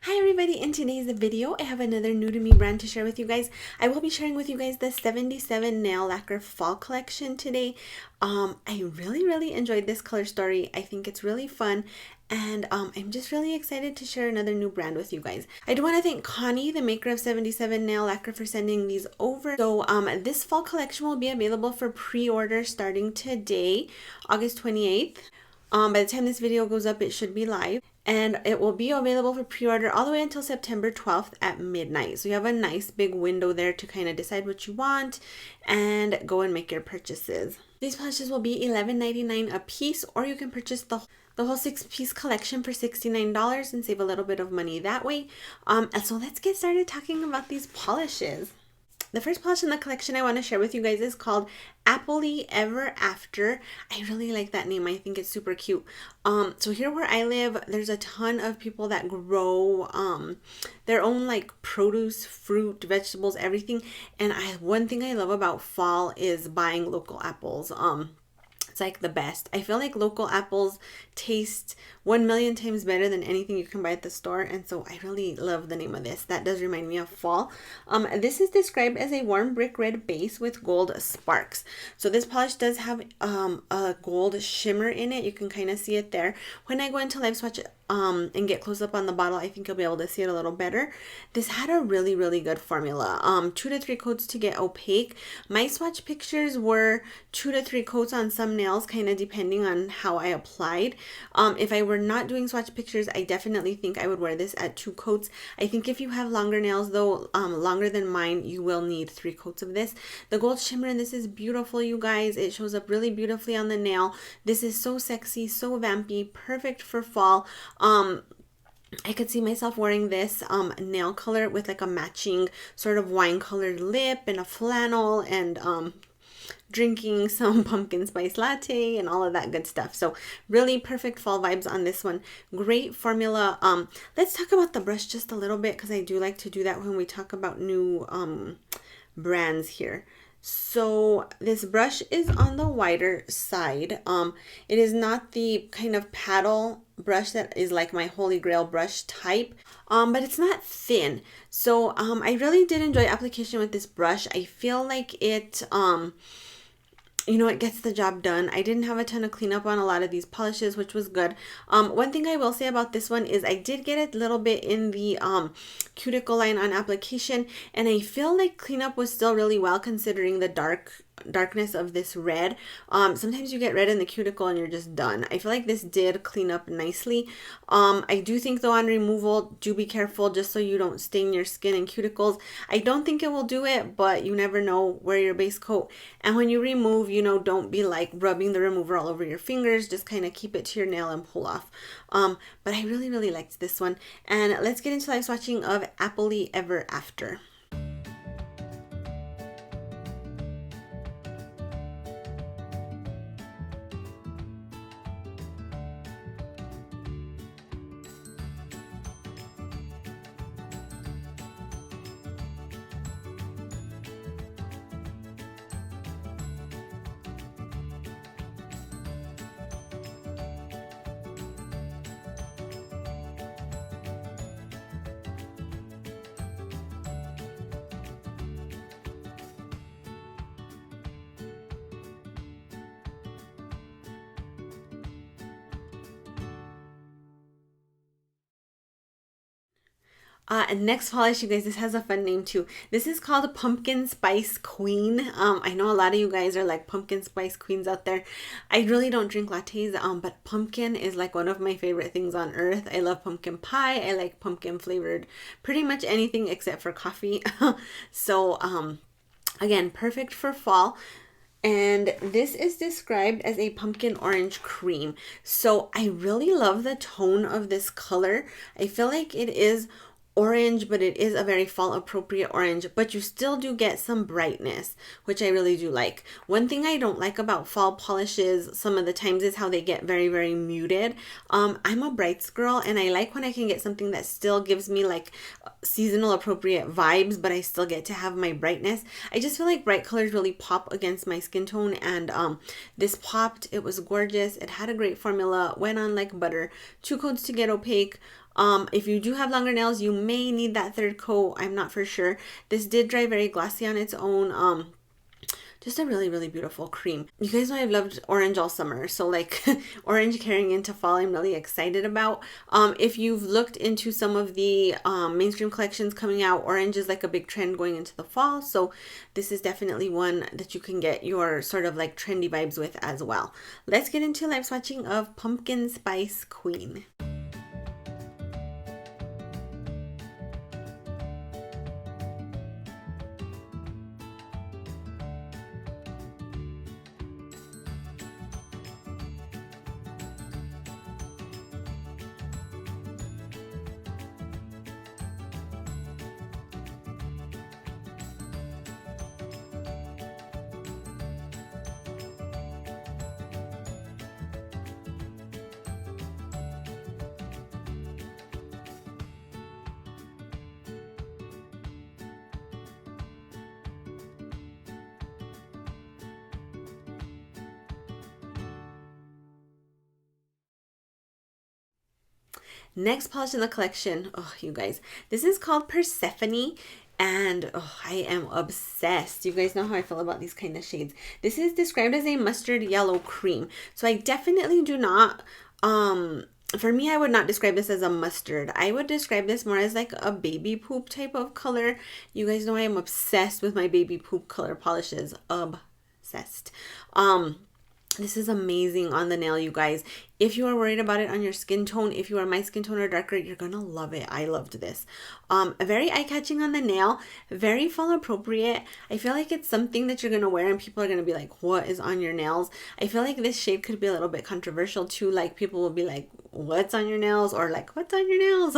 Hi everybody, in today's video I have another new to me brand to share with you guys. I will be sharing with you guys the 77 nail lacquer fall collection today. I really enjoyed this color story. I think it's really fun and I'm just really excited to share another new brand with you guys. I do want to thank Connie, the maker of 77 nail lacquer, for sending these over. So this fall collection will be available for pre-order starting today, August 28th. By the time this video goes up, it should be live. And it will be available for pre-order all the way until September 12th at midnight. So you have a nice big window there to kind of decide what you want and go and make your purchases. These plushes will be $11.99 a piece, or you can purchase the whole 6-piece collection for $69 and save a little bit of money that way. So let's get started talking about these polishes. The first polish in the collection I want to share with you guys is called Appley Ever After. I really like that name. I think it's super cute. So here where I live, there's a ton of people that grow their own like produce, fruit, vegetables, everything. And one thing I love about fall is buying local apples. It's like the best. I feel like local apples taste 1,000,000 times better than anything you can buy at the store, and so I really love the name of this. That does remind me of fall. This is described as a warm brick red base with gold sparks. So this polish does have a gold shimmer in it. You can kind of see it there. When I go into live swatch and get close up on the bottle, I think you'll be able to see it a little better. This had a really good formula. 2 to 3 coats to get opaque. My swatch pictures were 2 to 3 coats on some nails, kind of depending on how I applied. If I were not doing swatch pictures, I definitely think I would wear this at 2 coats. I think if you have longer nails though, longer than mine, you will need 3 coats of this. The gold shimmer in this is beautiful, you guys. It shows up really beautifully on the nail. This is so sexy, so vampy, perfect for fall. I could see myself wearing this nail color with like a matching sort of wine colored lip and a flannel and drinking some pumpkin spice latte and all of that good stuff. So really perfect fall vibes on this one. Great formula. Let's talk about the brush just a little bit, because I do like to do that when we talk about new brands here. So this brush is on the wider side. It is not the kind of paddle brush that is like my holy grail brush type, but it's not thin. So I really did enjoy application with this brush. I feel like it it gets the job done. I didn't have a ton of cleanup on a lot of these polishes, which was good. One thing I will say about this one is I did get a little bit in the cuticle line on application, and I feel like cleanup was still really well considering the darkness of this red. Sometimes you get red in the cuticle and you're just done. I feel like this did clean up nicely. I do think though on removal, do be careful just so you don't stain your skin and cuticles. I don't think it will do it, but you never know. Wear your base coat, and when you remove, don't be like rubbing the remover all over your fingers. Just kind of keep it to your nail and pull off. But I really liked this one, and let's get into live swatching of Appley Ever After. And next polish, you guys, this has a fun name too. This is called Pumpkin Spice Queen. I know a lot of you guys are like pumpkin spice queens out there. I really don't drink lattes, but pumpkin is like one of my favorite things on earth. I love pumpkin pie. I like pumpkin flavored pretty much anything except for coffee. So again, perfect for fall. And this is described as a pumpkin orange cream. So I really love the tone of this color. I feel like it is orange, but it is a very fall appropriate orange, but you still do get some brightness, which I really do like. One thing I don't like about fall polishes some of the times is how they get very muted. I'm a brights girl, and I like when I can get something that still gives me like seasonal appropriate vibes, but I still get to have my brightness. I just feel like bright colors really pop against my skin tone, and this popped. It was gorgeous. It had a great formula, went on like butter. 2 coats to get opaque. If you do have longer nails, you may need that third coat. I'm not for sure. This did dry very glossy on its own. Just a really, really beautiful cream. You guys know I've loved orange all summer, so like orange carrying into fall, I'm really excited about. If you've looked into some of the mainstream collections coming out, orange is like a big trend going into the fall, so this is definitely one that you can get your sort of like trendy vibes with as well. Let's get into live swatching of Pumpkin Spice Queen. Next polish in the collection, oh, you guys, this is called Persephone, and oh, I am obsessed. You guys know how I feel about these kind of shades. This is described as a mustard yellow cream, so I definitely do not, for me, I would not describe this as a mustard. I would describe this more as like a baby poop type of color. You guys know I am obsessed with my baby poop color polishes, obsessed. This is amazing on the nail, you guys. If you are worried about it on your skin tone, if you are my skin tone or darker, you're gonna love it. I loved this. Very eye-catching on the nail, very fall appropriate. I feel like it's something that you're gonna wear and people are gonna be like, what is on your nails? I feel like this shade could be a little bit controversial too. Like people will be like, what's on your nails? Or like, what's on your nails?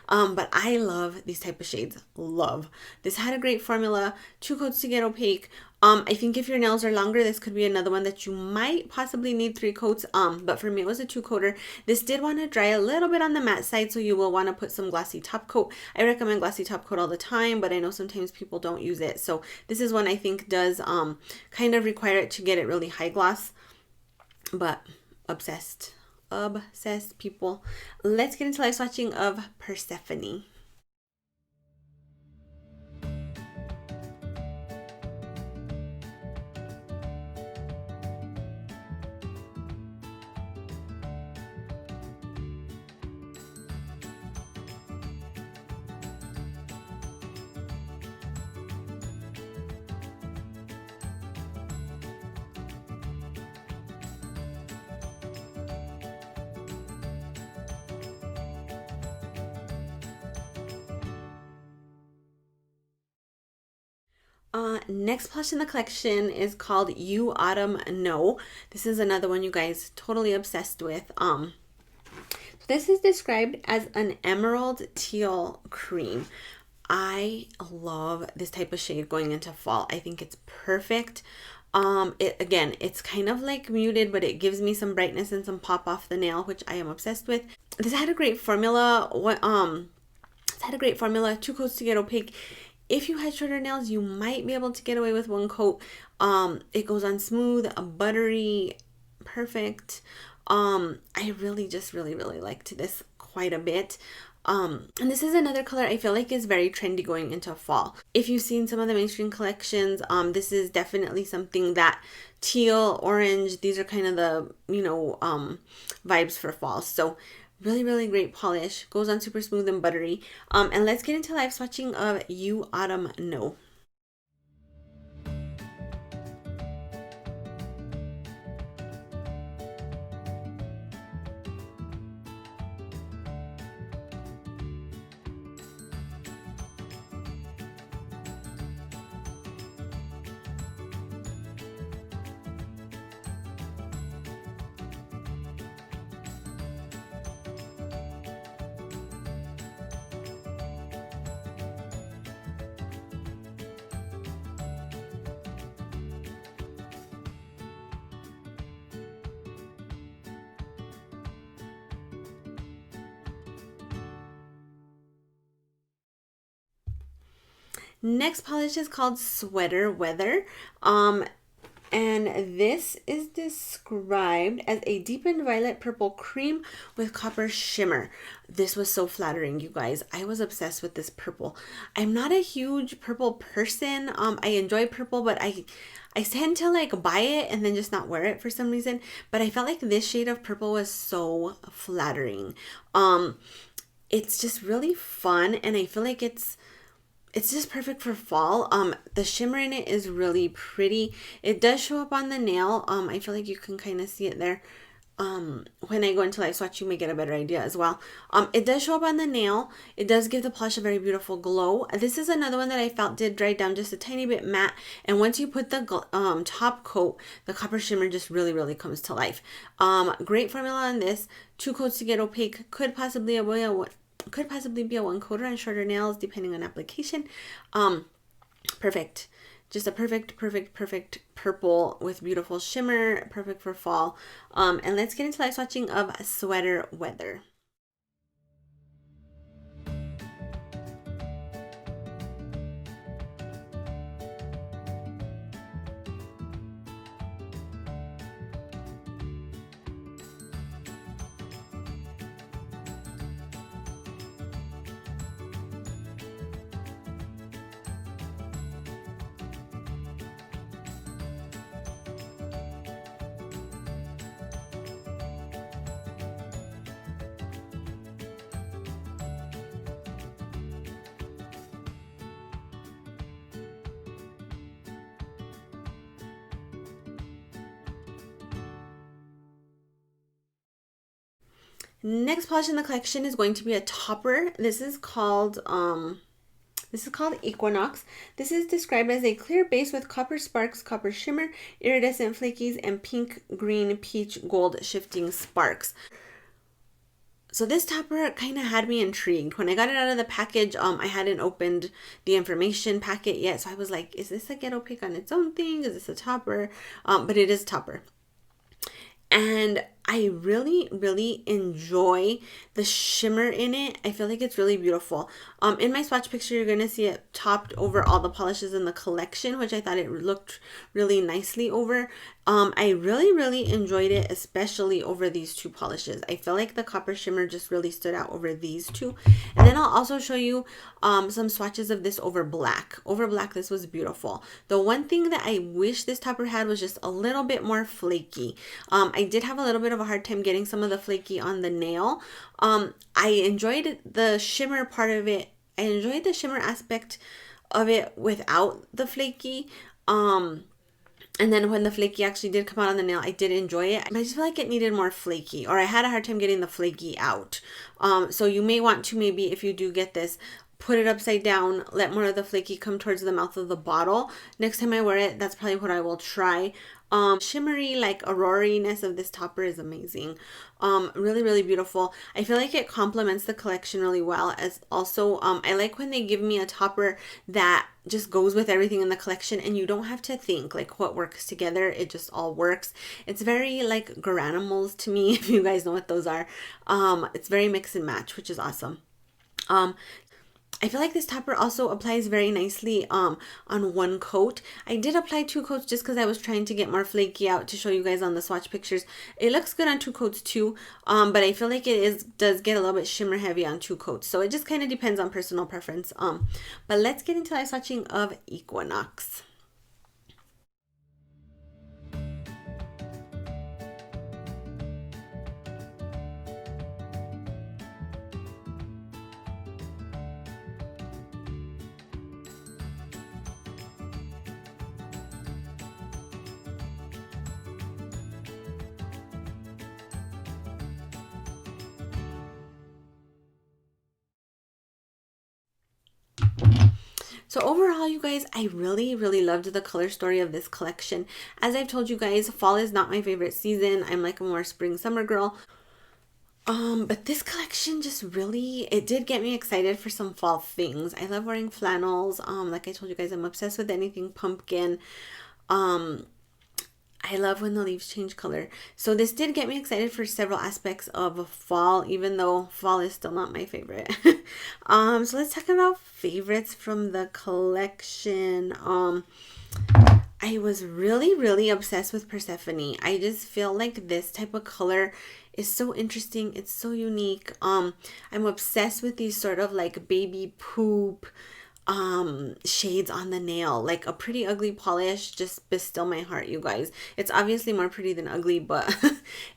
But I love these type of shades. Love. This had a great formula, 2 coats to get opaque. I think if your nails are longer, this could be another one that you might possibly need 3 coats. But for me, it was a 2-coater. This did want to dry a little bit on the matte side, so you will want to put some glossy top coat. I recommend glossy top coat all the time, but I know sometimes people don't use it. So this is one I think does kind of require it to get it really high gloss. But obsessed. Obsessed, people. Let's get into live swatching of Persephone. Next blush in the collection is called You Autumn No. This is another one you guys totally obsessed with. This is described as an emerald teal cream. I love this type of shade going into fall. I think it's perfect. Again, it's kind of like muted, but it gives me some brightness and some pop off the nail, which I am obsessed with. This had a great formula. It's had a great formula. 2 coats to get opaque. If you had shorter nails, you might be able to get away with 1 coat. It goes on smooth, buttery, perfect. I really just really liked this quite a bit. And this is another color I feel like is very trendy going into fall. If you've seen some of the mainstream collections, this is definitely something that teal, orange, these are kind of the, vibes for fall. So really great polish, goes on super smooth and buttery. And let's get into live swatching of You Autumn No. Next polish is called Sweater Weather. And this is described as a deepened violet purple cream with copper shimmer. This was so flattering, you guys. I was obsessed with this purple. I'm not a huge purple person. I enjoy purple, but I tend to like buy it and then just not wear it for some reason. But I felt like this shade of purple was so flattering. It's just really fun, and I feel like it's just perfect for fall. The shimmer in it is really pretty. It does show up on the nail. I feel like you can kind of see it there. When I go into live swatch, you may get a better idea as well. It does show up on the nail. It does give the polish a very beautiful glow. This is another one that I felt did dry down just a tiny bit matte. And once you put the top coat, the copper shimmer just really, really comes to life. Great formula on this. 2 coats to get opaque. Could possibly be a 1 coater on shorter nails depending on application. Perfect. Just a perfect purple with beautiful shimmer, perfect for fall. And let's get into live swatching of Sweater Weather. Next polish in the collection is going to be a topper. This is called Equinox. This is described as a clear base with copper sparks, copper shimmer, iridescent flakies, and pink, green, peach, gold shifting sparks. So this topper kind of had me intrigued. When I got it out of the package, I hadn't opened the information packet yet. So I was like, is this a get opaque on its own thing? Is this a topper? But it is a topper. And I really, really enjoy the shimmer in it. I feel like it's really beautiful. In my swatch picture, you're going to see it topped over all the polishes in the collection, which I thought it looked really nicely over. I really, really enjoyed it, especially over these 2 polishes. I feel like the copper shimmer just really stood out over these 2. And then I'll also show you some swatches of this over black. Over black, this was beautiful. The one thing that I wish this topper had was just a little bit more flaky. I did have a little bit of a hard time getting some of the flaky on the nail. I enjoyed the shimmer part of it. I enjoyed the shimmer aspect of it without the flaky. And then when the flaky actually did come out on the nail, I did enjoy it. But I just feel like it needed more flaky, or I had a hard time getting the flaky out. So you may want to, maybe if you do get this, put it upside down, let more of the flaky come towards the mouth of the bottle. Next time I wear it, that's probably what I will try. Shimmery, like aurora-ness of this topper is amazing. Really, really beautiful. I feel like it complements the collection really well. As also, I like when they give me a topper that just goes with everything in the collection, and you don't have to think like what works together. It just all works. It's very like Garanimals to me, if you guys know what those are. It's very mix and match, which is awesome. I feel like this topper also applies very nicely on 1 coat. I did apply 2 coats just because I was trying to get more flaky out to show you guys on the swatch pictures. It looks good on 2 coats too, but I feel like it does get a little bit shimmer heavy on 2 coats. So it just kind of depends on personal preference. But let's get into live swatching of Equinox. So overall, you guys, I really, really loved the color story of this collection. As I've told you guys, fall is not my favorite season. I'm like a more spring summer girl. But this collection just really, it did get me excited for some fall things. I love wearing flannels. Like I told you guys, I'm obsessed with anything pumpkin. I love when the leaves change color. So this did get me excited for several aspects of fall, even though fall is still not my favorite. So let's talk about favorites from the collection. I was really obsessed with Persephone. I just feel like this type of color is so interesting. It's so unique. I'm obsessed with these sort of like baby poop shades on the nail. Like a pretty ugly polish just bestill my heart, you guys. It's obviously more pretty than ugly, but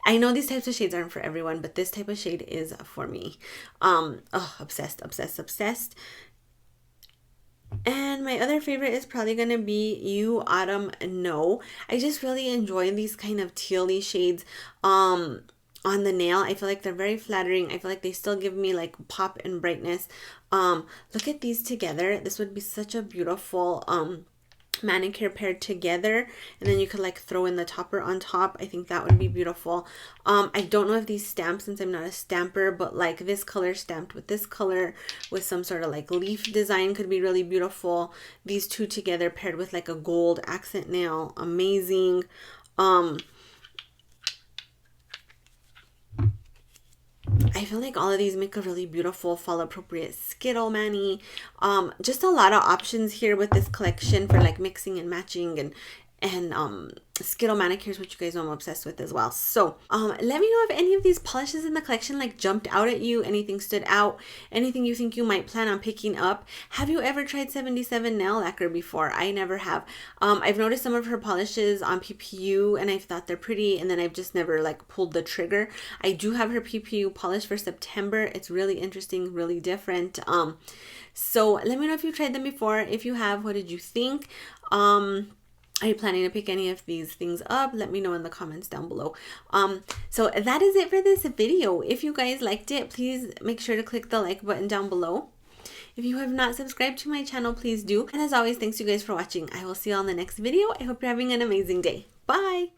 I know these types of shades aren't for everyone, but this type of shade is for me. Oh, obsessed. And my other favorite is probably going to be You Autumn No. I just really enjoy these kind of tealy shades on the nail. I feel like they're very flattering. I feel like they still give me like pop and brightness. Look at these together. This would be such a beautiful manicure paired together, and then you could like throw in the topper on top. I think that would be beautiful. I don't know if these stamp, since I'm not a stamper, but like this color stamped with this color with some sort of like leaf design could be really beautiful. These two together paired with like a gold accent nail, amazing. I feel like all of these make a really beautiful fall appropriate Skittle mani. Just a lot of options here with this collection for like mixing and matching and Skittle manicures, which you guys know I'm obsessed with as well. So let me know if any of these polishes in the collection like jumped out at you, anything stood out, anything you think you might plan on picking up. Have you ever tried 77 nail lacquer before? I never have. I've noticed some of her polishes on PPU and I've thought they're pretty, and then I've just never like pulled the trigger. I do have her PPU polish for September. It's really interesting, really different. So let me know if you tried them before. If you have, what did you think? Are you planning to pick any of these things up? Let me know in the comments down below. So that is it for this video. If you guys liked it, please make sure to click the like button down below. If you have not subscribed to my channel, please do. And as always, thanks you guys for watching. I will see you all in the next video. I hope you're having an amazing day. Bye!